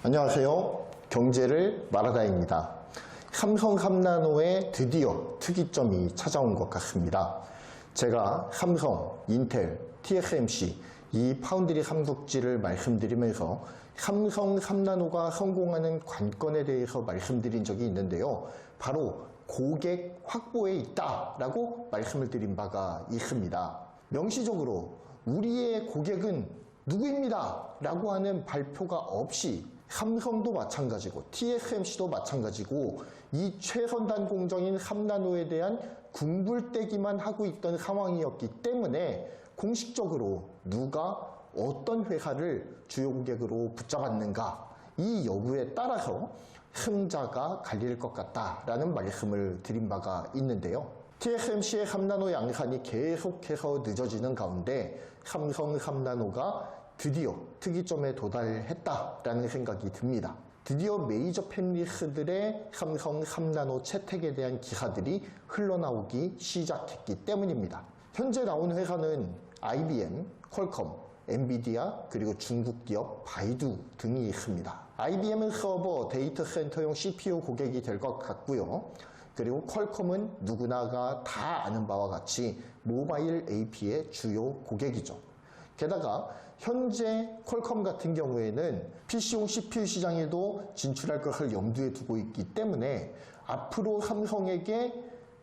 안녕하세요. 경제를 말하다입니다. 삼성 3나노의 드디어 특이점이 찾아온 것 같습니다. 제가 삼성, 인텔, TSMC 이 파운드리 삼국지를 말씀드리면서 삼성 3나노가 성공하는 관건에 대해서 말씀드린 적이 있는데요. 바로 고객 확보에 있다라고 말씀을 드린 바가 있습니다. 명시적으로 우리의 고객은 누구입니다 라고 하는 발표가 없이 삼성도 마찬가지고 TSMC도 마찬가지고 이 최선단 공정인 3나노에 대한 군불대기만 하고 있던 상황이었기 때문에 공식적으로 누가 어떤 회사를 주요 고객으로 붙잡았는가 이 여부에 따라서 승자가 갈릴 것 같다라는 말씀을 드린 바가 있는데요. TSMC의 3나노 양산이 계속해서 늦어지는 가운데 삼성 3나노가 드디어 특이점에 도달했다라는 생각이 듭니다. 드디어 메이저 팹리스들의 삼성 3나노 채택에 대한 기사들이 흘러나오기 시작했기 때문입니다. 현재 나온 회사는 IBM, 퀄컴, 엔비디아, 그리고 중국 기업 바이두 등이 있습니다. IBM은 서버, 데이터 센터용 CPU 고객이 될 것 같고요. 그리고 퀄컴은 누구나가 다 아는 바와 같이 모바일 AP의 주요 고객이죠. 게다가 현재 퀄컴 같은 경우에는 PC용 CPU 시장에도 진출할 것을 염두에 두고 있기 때문에 앞으로 삼성에게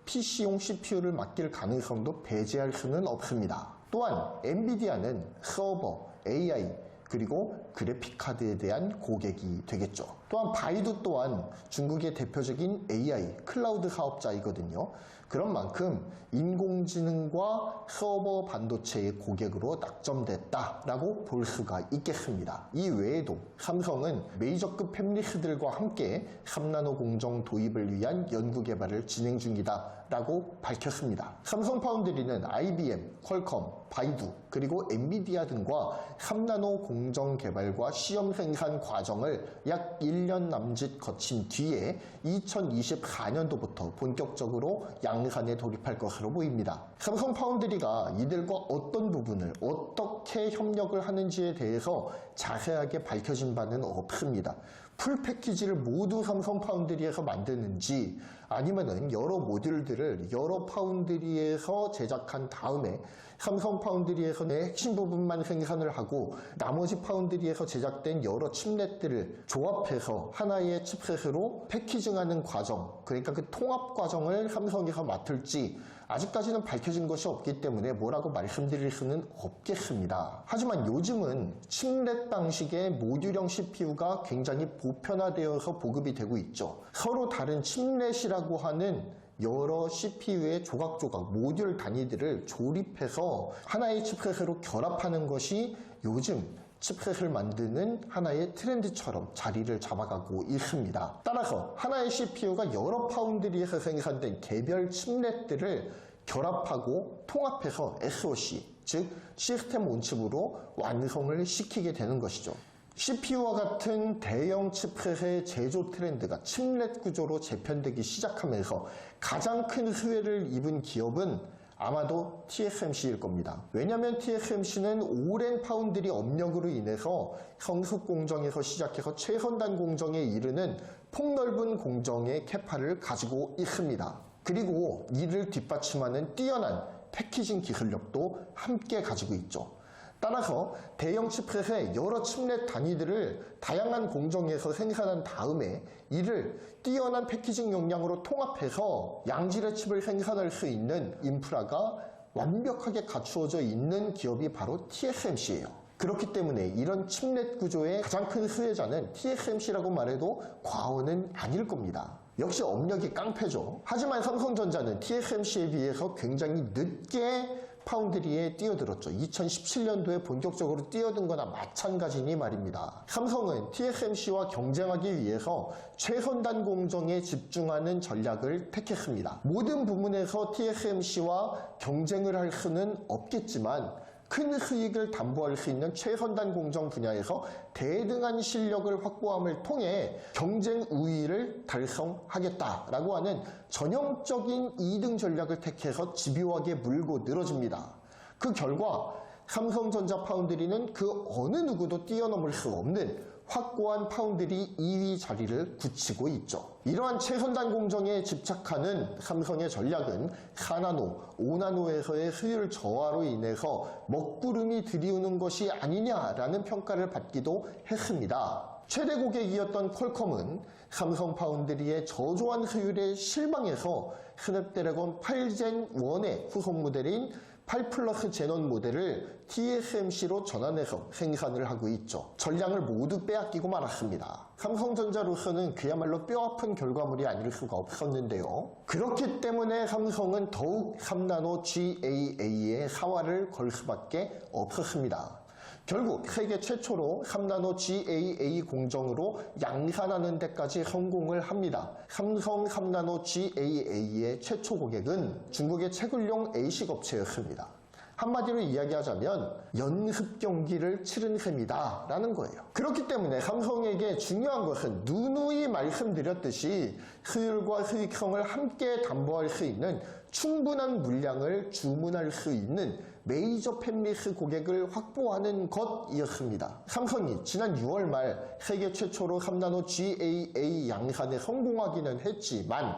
PC용 CPU를 맡길 가능성도 배제할 수는 없습니다. 또한 엔비디아는 서버, AI, 그리고 그래픽카드에 대한 고객이 되겠죠. 또한 바이두 또한 중국의 대표적인 AI, 클라우드 사업자이거든요. 그런 만큼 인공지능과 서버 반도체의 고객으로 낙점됐다라고 볼 수가 있겠습니다. 이 외에도 삼성은 메이저급 팹리스들과 함께 3나노 공정 도입을 위한 연구개발을 진행 중이다라고 밝혔습니다. 삼성 파운드리는 IBM, 퀄컴, 바이두, 그리고 엔비디아 등과 3나노 공정 개발과 시험 생산 과정을 약 1년 남짓 거친 뒤에 2024년도부터 본격적으로 양산에 돌입할 것으로 보입니다. 삼성 파운드리가 이들과 어떤 부분을 어떻게 협력을 하는지에 대해서 자세하게 밝혀진 바는 없습니다. 풀 패키지를 모두 삼성 파운드리에서 만드는지 아니면은 여러 모듈들을 여러 파운드리에서 제작한 다음에 삼성 파운드리에서의 핵심 부분만 생산을 하고 나머지 파운드리에서 제작된 여러 칩렛들을 조합해서 하나의 칩셋으로 패키징하는 과정, 그러니까 그 통합 과정을 삼성에서 맡을지 아직까지는 밝혀진 것이 없기 때문에 뭐라고 말씀드릴 수는 없겠습니다. 하지만 요즘은 칩렛 방식의 모듈형 CPU가 굉장히 보편화되어서 보급이 되고 있죠. 서로 다른 칩렛이라고 하는 여러 CPU의 조각조각 모듈 단위들을 조립해서 하나의 칩셋으로 결합하는 것이 요즘 칩셋을 만드는 하나의 트렌드처럼 자리를 잡아가고 있습니다. 따라서 하나의 CPU가 여러 파운드리에서 생산된 개별 칩렛들을 결합하고 통합해서 SoC, 즉 시스템 온칩으로 완성을 시키게 되는 것이죠. CPU와 같은 대형 칩셋의 제조 트렌드가 칩렛 구조로 재편되기 시작하면서 가장 큰 수혜를 입은 기업은 아마도 TSMC일 겁니다. 왜냐하면 TSMC는 오랜 파운드리 업력으로 인해서 성숙 공정에서 시작해서 최선단 공정에 이르는 폭넓은 공정의 캐파를 가지고 있습니다. 그리고 이를 뒷받침하는 뛰어난 패키징 기술력도 함께 가지고 있죠. 따라서 대형 칩셋의 여러 칩렛 단위들을 다양한 공정에서 생산한 다음에 이를 뛰어난 패키징 역량으로 통합해서 양질의 칩을 생산할 수 있는 인프라가 완벽하게 갖추어져 있는 기업이 바로 TSMC예요. 그렇기 때문에 이런 칩렛 구조의 가장 큰 수혜자는 TSMC라고 말해도 과언은 아닐 겁니다. 역시 업력이 깡패죠. 하지만 삼성전자는 TSMC에 비해서 굉장히 늦게 파운드리에 뛰어들었죠. 2017년도에 본격적으로 뛰어든 거나 마찬가지니 말입니다. 삼성은 TSMC와 경쟁하기 위해서 최선단 공정에 집중하는 전략을 택했습니다. 모든 부분에서 TSMC와 경쟁을 할 수는 없겠지만 큰 수익을 담보할 수 있는 최선단 공정 분야에서 대등한 실력을 확보함을 통해 경쟁 우위를 달성하겠다라고 하는 전형적인 2등 전략을 택해서 집요하게 물고 늘어집니다. 그 결과 삼성전자 파운드리는 그 어느 누구도 뛰어넘을 수 없는 확고한 파운드리 2위 자리를 굳히고 있죠. 이러한 최선단 공정에 집착하는 삼성의 전략은 4나노, 5나노에서의 효율 저하로 인해서 먹구름이 들이우는 것이 아니냐라는 평가를 받기도 했습니다. 최대 고객이었던 퀄컴은 삼성 파운드리의 저조한 효율에 실망해서 스냅드래곤 8젠 1의 후속 모델인 8 플러스 제넌 모델을 TSMC로 전환해서 생산을 하고 있죠. 전량을 모두 빼앗기고 말았습니다. 삼성전자로서는 그야말로 뼈아픈 결과물이 아닐 수가 없었는데요. 그렇기 때문에 삼성은 더욱 3나노 GAA의 사활을 걸 수밖에 없었습니다. 결국 세계 최초로 3나노 GAA 공정으로 양산하는 데까지 성공을 합니다. 삼성 3나노 GAA의 최초 고객은 중국의 채굴용 ASIC 업체였습니다. 한마디로 이야기하자면 연습 경기를 치른 셈이다 라는 거예요. 그렇기 때문에 삼성에게 중요한 것은 누누이 말씀드렸듯이 효율과 수익성을 함께 담보할 수 있는 충분한 물량을 주문할 수 있는 메이저 팹리스 고객을 확보하는 것이었습니다. 삼성이 지난 6월 말 세계 최초로 3나노 GAA 양산에 성공하기는 했지만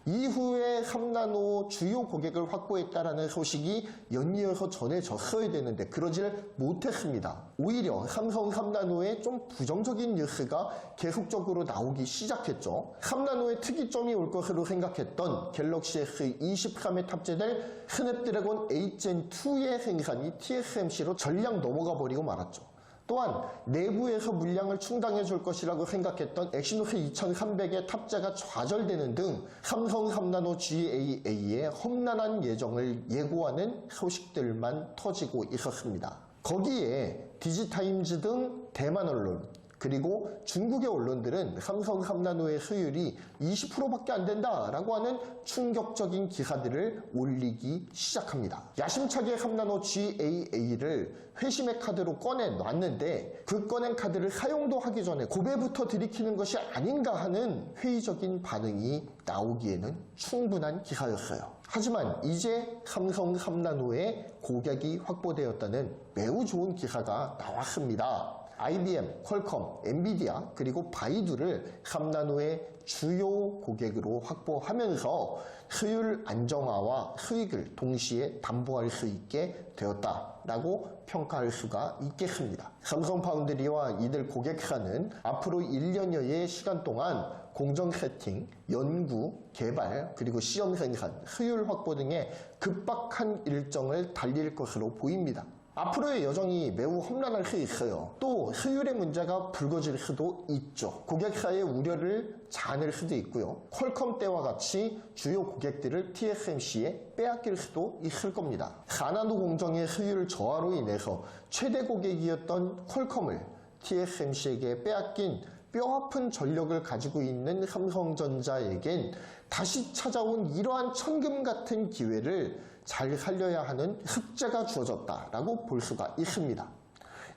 이후에 3나노 주요 고객을 확보했다라는 소식이 연이어서 전해졌어야 되는데 그러지를 못했습니다. 오히려 삼성 3나노에 좀 부정적인 뉴스가 계속적으로 나오기 시작했죠. 3나노의 특이점이 올 것으로 생각했던 갤럭시 S23에 탑재될 스냅드래곤 8젠2의 생산이 TSMC로 전량 넘어가 버리고 말았죠. 또한 내부에서 물량을 충당해 줄 것이라고 생각했던 엑시노스 2300의 탑재가 좌절되는 등 삼성 3나노 GAA의 험난한 예정을 예고하는 소식들만 터지고 있었습니다. 거기에 디지타임즈 등 대만 언론 그리고 중국의 언론들은 삼성 3나노의 효율이 20%밖에 안 된다라고 하는 충격적인 기사들을 올리기 시작합니다. 야심차게 3나노 GAA를 회심의 카드로 꺼내놨는데 그 꺼낸 카드를 사용도 하기 전에 고배부터 들이키는 것이 아닌가 하는 회의적인 반응이 나오기에는 충분한 기사였어요. 하지만 이제 삼성 3나노의 고객이 확보되었다는 매우 좋은 기사가 나왔습니다. IBM, 퀄컴, 엔비디아 그리고 바이두를 3나노의 주요 고객으로 확보하면서 효율 안정화와 수익을 동시에 담보할 수 있게 되었다라고 평가할 수가 있겠습니다. 삼성 파운드리와 이들 고객사는 앞으로 1년여의 시간 동안 공정 세팅, 연구, 개발, 그리고 시험 생산, 효율 확보 등의 급박한 일정을 달릴 것으로 보입니다. 앞으로의 여정이 매우 험난할 수 있어요. 또 효율의 문제가 불거질 수도 있죠. 고객사의 우려를 자아낼 수도 있고요. 퀄컴 때와 같이 주요 고객들을 TSMC에 빼앗길 수도 있을 겁니다. 4나노 공정의 효율 저하로 인해서 최대 고객이었던 퀄컴을 TSMC에게 빼앗긴 뼈아픈 전력을 가지고 있는 삼성전자에겐 다시 찾아온 이러한 천금 같은 기회를 잘 살려야 하는 숙제가 주어졌다라고 볼 수가 있습니다.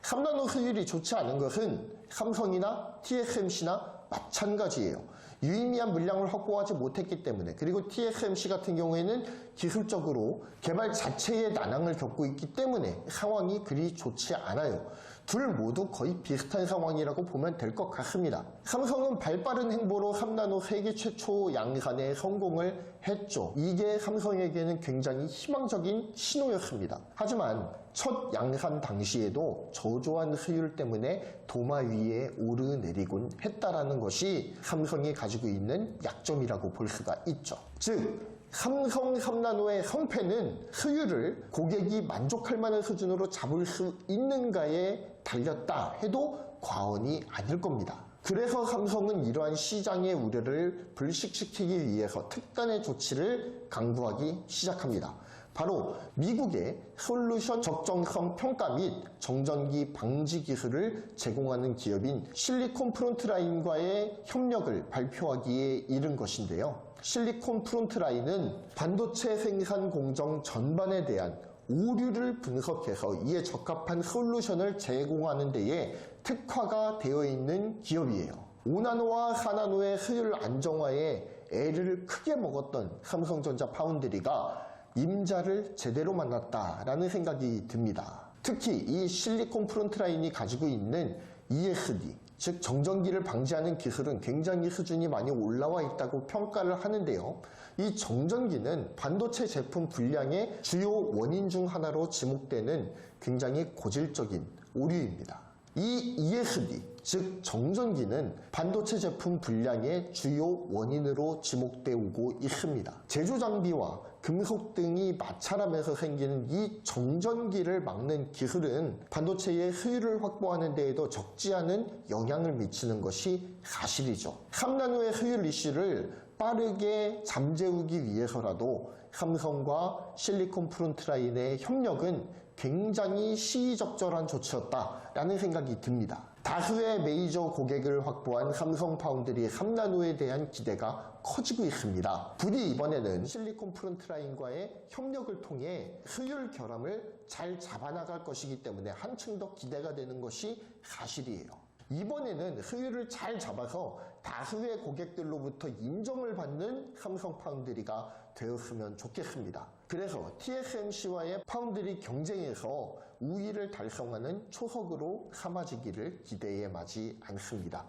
3나노 효율이 좋지 않은 것은 삼성이나 TSMC나 마찬가지예요. 유의미한 물량을 확보하지 못했기 때문에 그리고 TSMC 같은 경우에는 기술적으로 개발 자체의 난항을 겪고 있기 때문에 상황이 그리 좋지 않아요. 둘 모두 거의 비슷한 상황이라고 보면 될 것 같습니다. 삼성은 발빠른 행보로 3나노 세계 최초 양산에 성공을 했죠. 이게 삼성에게는 굉장히 희망적인 신호였습니다. 하지만 첫 양산 당시에도 저조한 효율 때문에 도마 위에 오르내리곤 했다라는 것이 삼성이 가지고 있는 약점이라고 볼 수가 있죠. 즉 삼성 3나노의 성패는 효율을 고객이 만족할 만한 수준으로 잡을 수 있는가에 달렸다 해도 과언이 아닐 겁니다. 그래서 삼성은 이러한 시장의 우려를 불식시키기 위해서 특단의 조치를 강구하기 시작합니다. 바로 미국의 솔루션 적정성 평가 및 정전기 방지 기술을 제공하는 기업인 실리콘 프론트라인과의 협력을 발표하기에 이른 것인데요. 실리콘 프론트라인은 반도체 생산 공정 전반에 대한 오류를 분석해서 이에 적합한 솔루션을 제공하는 데에 특화가 되어 있는 기업이에요. 5나노와 4나노의 효율 안정화에 애를 크게 먹었던 삼성전자 파운드리가 임자를 제대로 만났다라는 생각이 듭니다. 특히 이 실리콘 프론트라인이 가지고 있는 ESD, 즉 정전기를 방지하는 기술은 굉장히 수준이 많이 올라와 있다고 평가를 하는데요. 이 정전기는 반도체 제품 불량의 주요 원인 중 하나로 지목되는 굉장히 고질적인 오류입니다. 이 ESD, 즉 정전기는 반도체 제품 불량의 주요 원인으로 지목되어 오고 있습니다. 제조 장비와 금속 등이 마찰하면서 생기는 이 정전기를 막는 기술은 반도체의 효율을 확보하는 데에도 적지 않은 영향을 미치는 것이 사실이죠. 3나노의 효율 이슈를 빠르게 잠재우기 위해서라도 삼성과 실리콘 프론트라인의 협력은 굉장히 시의적절한 조치였다라는 생각이 듭니다. 다수의 메이저 고객을 확보한 삼성 파운드리 3나노에 대한 기대가 커지고 있습니다. 부디 이번에는 실리콘 프론트라인과의 협력을 통해 효율 결함을 잘 잡아나갈 것이기 때문에 한층 더 기대가 되는 것이 사실이에요. 이번에는 효율을 잘 잡아서 다수의 고객들로부터 인정을 받는 삼성 파운드리가 되었으면 좋겠습니다. 그래서 TSMC와의 파운드리 경쟁에서 우위를 달성하는 초석으로 삼아지기를 기대해 마지 않습니다.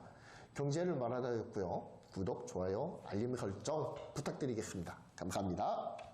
경제를 말하다였고요. 구독, 좋아요, 알림 설정 부탁드리겠습니다. 감사합니다.